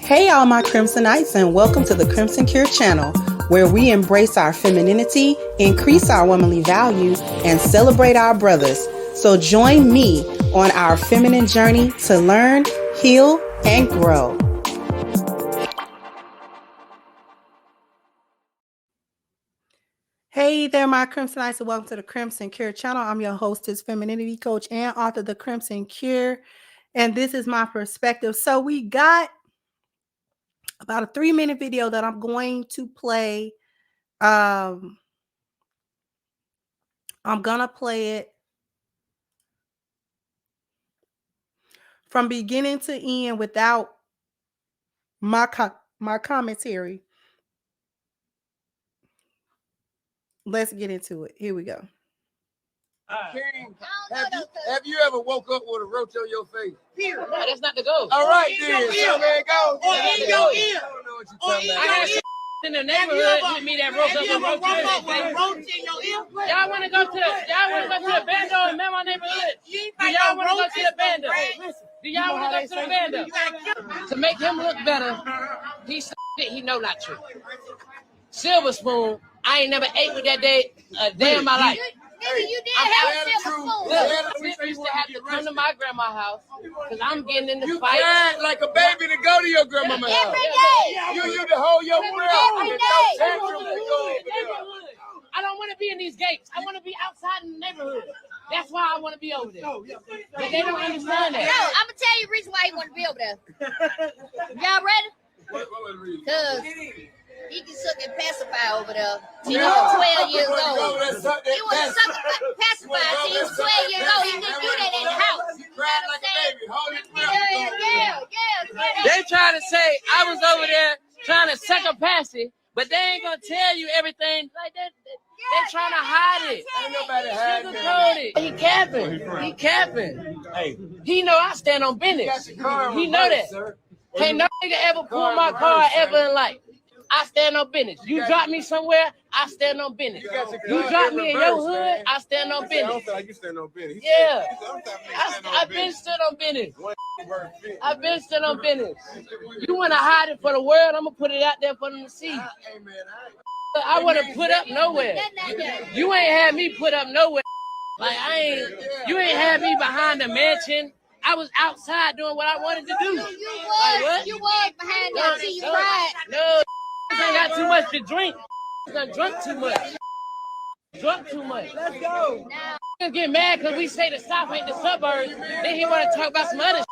Hey all my Crimsonites, and welcome to the Crimson Cure channel, where we embrace our femininity, increase our womanly value, and celebrate our brothers. So join me on our feminine journey to learn, heal, and grow. Hey there, my Crimsonites, and welcome to the Crimson Cure channel. I'm your hostess, femininity coach, and author of The Crimson Cure, and this is my perspective. So we got about a 3-minute video that I'm going to play. I'm gonna play it from beginning to end without my commentary. Let's get into it. Here we go. King, have you ever woke up with a roach on your face? No, that's not the goal. All right, then. So there go. Or in your ear. I had in the neighborhood with me that woke up with roach in your ear. Y'all want to go to the bando in my neighborhood? Do y'all want to go to the bando? Do y'all want to go to the bando? To make him look better, he know not true. Silver spoon, I ain't never ate with that day a day in my life. You did have a silver spoon. Look, used to have to come to my grandma's house because I'm getting in the fight. You cried like a baby to go to your grandma's house. Every day. You used to hold your breath. Every day. I don't want to be in these gates. I want to be outside in the neighborhood. That's why I want to be over there. But they don't understand that. No, I'm going to tell you the reason why you want to be over there. Y'all ready? Because he can suck and pacify over there. He was 12 years old. He was suck and pacify till he was 12 years old. He couldn't do that in the house. You cried like a baby. Hold his breath. Yeah. They trying to say I was over there trying to suck a passy, but they ain't going to tell you everything like that. They're trying to hide it. Ain't nobody hiding it. He capping. Hey. He know I stand on business. He know that. Can't no nigga ever pull my car ever in life. I stand on business. You drop me somewhere, I stand on business. You drop me in your hood, I stand on business. I don't feel like you stand on business. Yeah. I've been stood on business. I've been stood on business. You want to hide it for the world, I'm going to put it out there for them to see. I want to put up nowhere. You ain't had me put up nowhere. Like you ain't had me behind the mansion. I was outside doing what I wanted to do. You was behind that till you cried. No, I got too much to drink. I drunk too much. Let's go. Now, get mad because we say the South ain't the suburbs. Then he want to talk about some other shit.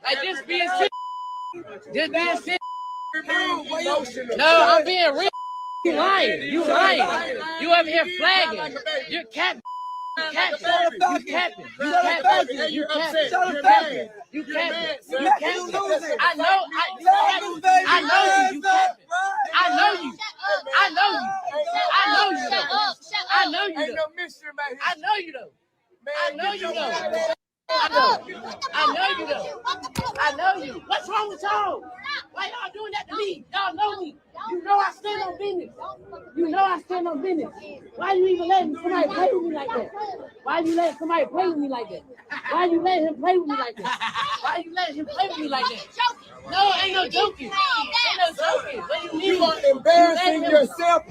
Like this being shit. Just being shit. No, I'm being real. You lying. You up here flagging. You're capping. You capping. I know you. What's wrong with y'all? Why y'all doing that to me? Y'all know me. You know I stand on business. Why you even letting somebody play with me like that? Why you letting somebody play with me like that? Why you letting him play with me like that? No, ain't no joking. What do you mean? You are embarrassing yourself.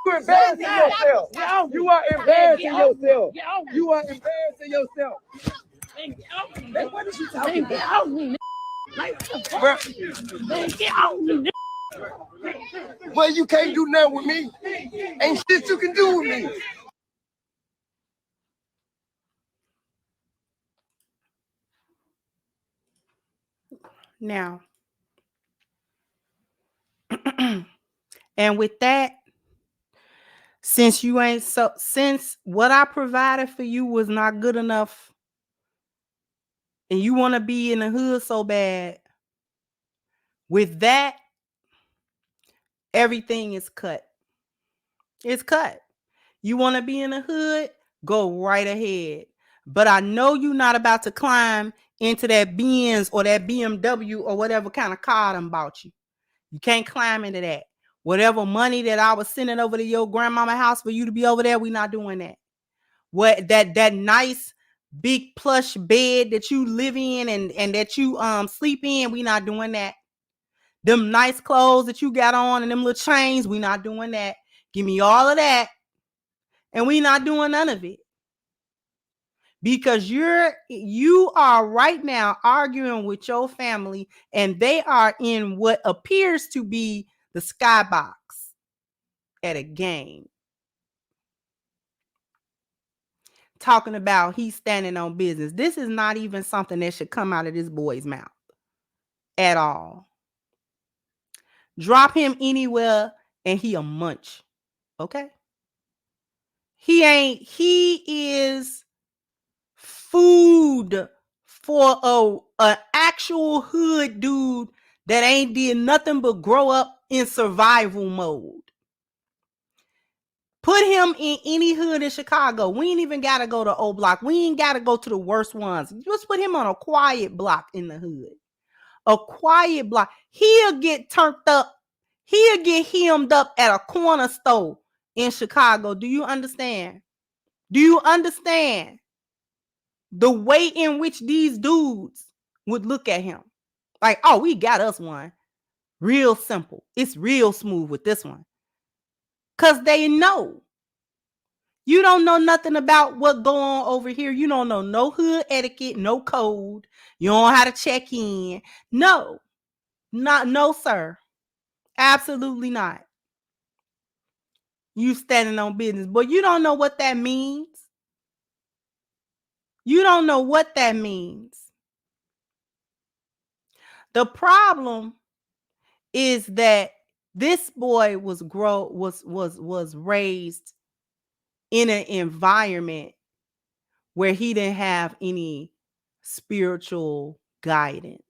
You're embarrassing yourself. You are embarrassing yourself. You are embarrassing yourself. What is you talking about? Get off me, get off me. Well, you can't do nothing with me. Ain't shit you can do with me. Now, and with that, since what I provided for you was not good enough, and you want to be in the hood so bad, with that, everything is cut. It's cut. You want to be in the hood? Go right ahead. But I know you're not about to climb into that Benz or that BMW or whatever kind of car I bought you. You can't climb into that. Whatever money that I was sending over to your grandmama house for you to be over there, we're not doing that. What that nice big plush bed that you live in and that you sleep in. We not doing that. Them nice clothes that you got on and them little chains, we not doing that. Give me all of that. And we not doing none of it. Because you are right now arguing with your family, and they are in what appears to be the skybox at a game. Talking about he's standing on business. This is not even something that should come out of this boy's mouth at all. Drop him anywhere and he a munch. Okay? He is food for an actual hood dude that ain't did nothing but grow up in survival mode. Put him in any hood in Chicago. We ain't even got to go to O Block. We ain't got to go to the worst ones. Just put him on a quiet block in the hood. A quiet block. He'll get turned up. He'll get hemmed up at a corner store in Chicago. Do you understand? Do you understand the way in which these dudes would look at him? Like, oh, we got us one. Real simple. It's real smooth with this one. Because they know. You don't know nothing about what going on over here. You don't know no hood etiquette, no code. You don't know how to check in. No. No, sir. Absolutely not. You standing on business. But you don't know what that means. You don't know what that means. The problem is that this boy was raised in an environment where he didn't have any spiritual guidance.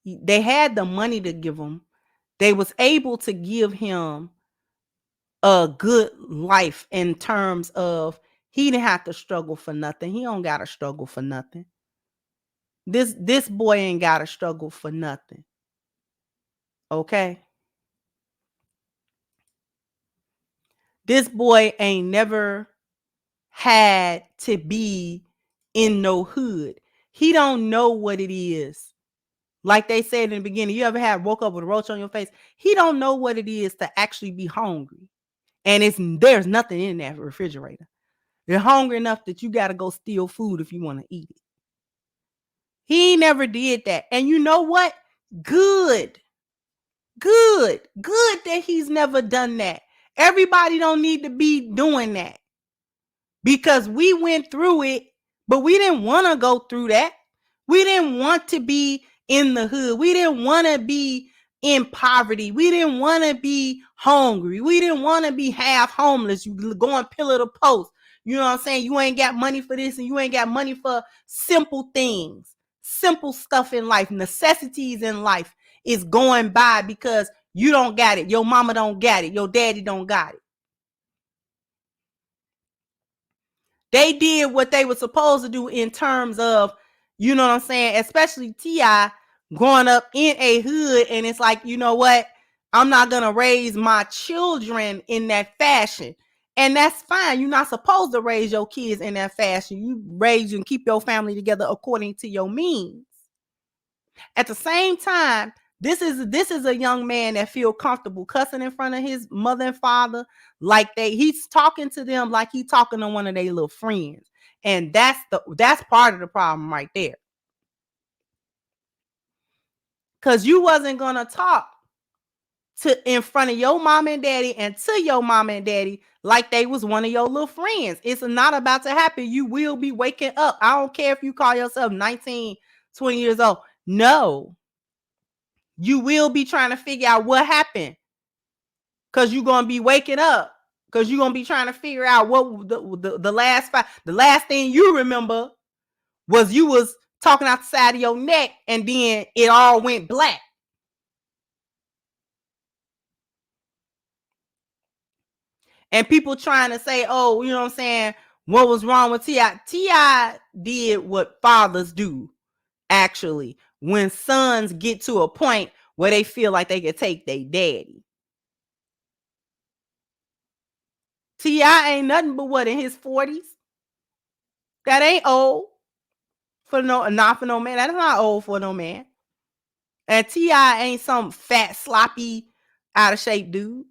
They had the money to give him. They was able to give him a good life in terms of he didn't have to struggle for nothing. He don't got to struggle for nothing. This boy ain't got to struggle for nothing. Okay? This boy ain't never had to be in no hood. He don't know what it is. Like they said in the beginning, you ever woke up with a roach on your face? He don't know what it is to actually be hungry. And there's nothing in that refrigerator. You're hungry enough that you got to go steal food if you want to eat it. He never did that. And you know what? Good that he's never done that. Everybody don't need to be doing that. Because we went through it, but we didn't want to go through that. We didn't want to be in the hood. We didn't want to be in poverty. We didn't want to be hungry. We didn't want to be half homeless. You going pillar to post. You know what I'm saying? You ain't got money for this and you ain't got money for simple things, simple stuff in life, necessities in life is going by because you don't got it. Your mama don't got it. Your daddy don't got it. They did what they were supposed to do in terms of, you know what I'm saying, especially T.I. growing up in a hood. And it's like, you know what? I'm not going to raise my children in that fashion. And that's fine. You're not supposed to raise your kids in that fashion. You raise and keep your family together according to your means. At the same time, this is a young man that feel comfortable cussing in front of his mother and father, like he's talking to them like he's talking to one of their little friends. And that's part of the problem right there. Because you wasn't gonna talk to in front of your mom and daddy and to your mom and daddy like they was one of your little friends. It's not about to happen. You will be waking up. I don't care if you call yourself 19, 20 years old. No. You will be trying to figure out what happened. Because you're going to be waking up. Because you're going to be trying to figure out what the last thing you remember was you was talking out the side of your neck and then it all went black. And people trying to say, oh, you know what I'm saying? What was wrong with T.I.? T.I. did what fathers do, actually, when sons get to a point where they feel like they can take their daddy. T.I. ain't nothing but what, in his 40s? That ain't old for not for no man. That's not old for no man. And T.I. ain't some fat, sloppy, out of shape dude.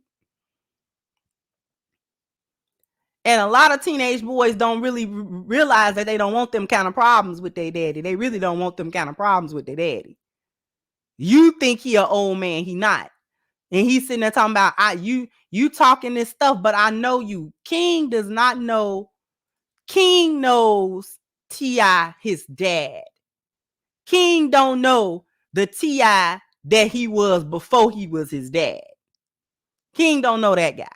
And a lot of teenage boys don't really realize that they don't want them kind of problems with their daddy. They really don't want them kind of problems with their daddy. You think he an old man. He not. And he's sitting there talking about, you talking this stuff, but I know you. King does not know. King knows T.I. his dad. King don't know the T.I. that he was before he was his dad. King don't know that guy.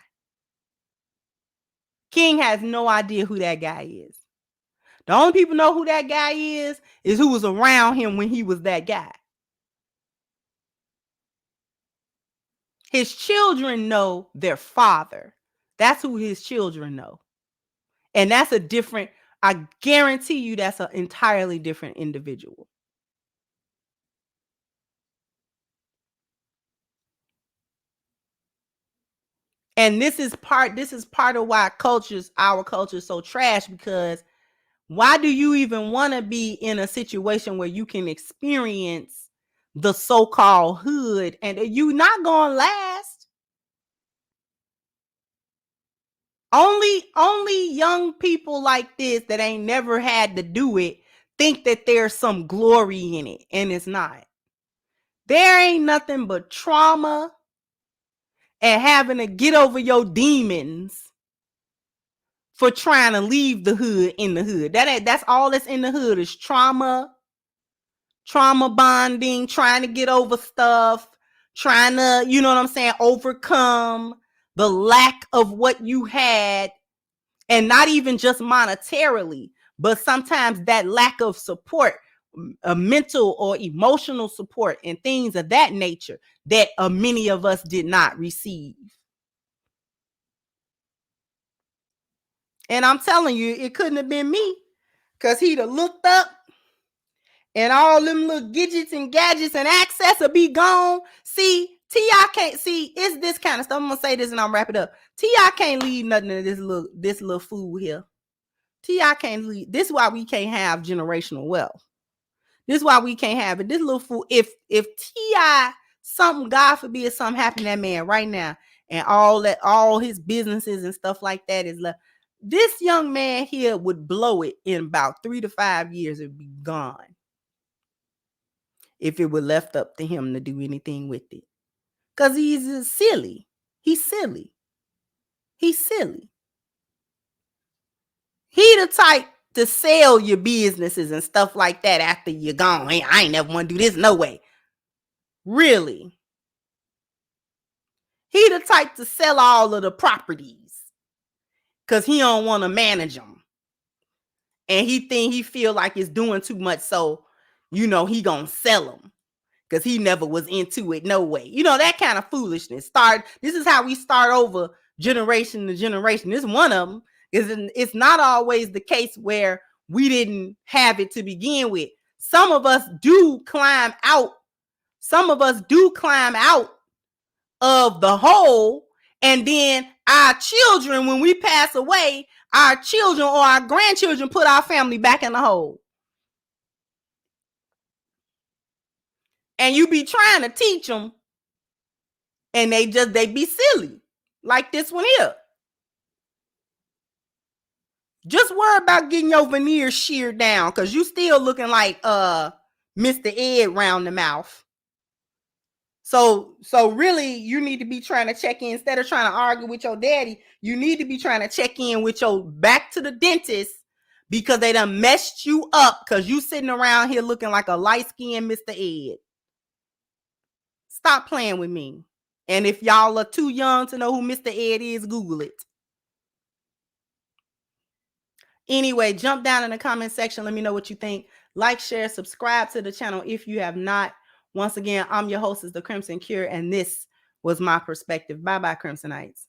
King has no idea who that guy is. The only people know who that guy is who was around him when he was that guy. His children know their father. That's who his children know. And that's a different, I guarantee you that's an entirely different individual. And this is part of why our culture is so trash, because why do you even want to be in a situation where you can experience the so-called hood and you not gonna last? Only young people like this that ain't never had to do it think that there's some glory in it, and it's not. There ain't nothing but trauma and having to get over your demons for trying to leave the hood in the hood. That's all that's in the hood is trauma bonding, trying to get over stuff, trying to, you know what I'm saying, overcome the lack of what you had, and not even just monetarily, but sometimes that lack of support, mental or emotional support and things of that nature that many of us did not receive. And I'm telling you, it couldn't have been me, because he'd have looked up and all them little gadgets and access will be gone. See, T.I. can't see, it's this kind of stuff. I'm gonna say this and I'll wrap it up. T.I. can't leave nothing to this little fool here. T.I. can't leave. This is why we can't have generational wealth. This is why we can't have it. This little fool, if T.I. something, God forbid, something happened to that man right now, and all his businesses and stuff like that is left, this young man here would blow it in about 3 to 5 years. It'd be gone if it were left up to him to do anything with it. Because he's silly. He's silly. He's silly. He the type to sell your businesses and stuff like that after you're gone. Hey, I ain't never want to do this no way. Really. He the type to sell all of the properties because he don't want to manage them. And he feel like it's doing too much, so, he gonna sell them because he never was into it no way. That kind of foolishness. This is how we start over generation to generation. This is one of them. It's not always the case where we didn't have it to begin with. Some of us do climb out. Some of us do climb out of the hole, and then our children, when we pass away, our children or our grandchildren put our family back in the hole. And you be trying to teach them, and they be silly, like this one here. Just worry about getting your veneers sheared down, because you still looking like Mr. Ed round the mouth. So really, you need to be trying to check in. Instead of trying to argue with your daddy, you need to be trying to check in with your back to the dentist, because they done messed you up, because you sitting around here looking like a light-skinned Mr. Ed. Stop playing with me. And if y'all are too young to know who Mr. Ed is, Google it. Anyway, jump down in the comment section. Let me know what you think. Like, share, subscribe to the channel if you have not. Once again, I'm your hostess, The Crimson Cure, and this was my perspective. Bye-bye, Crimsonites.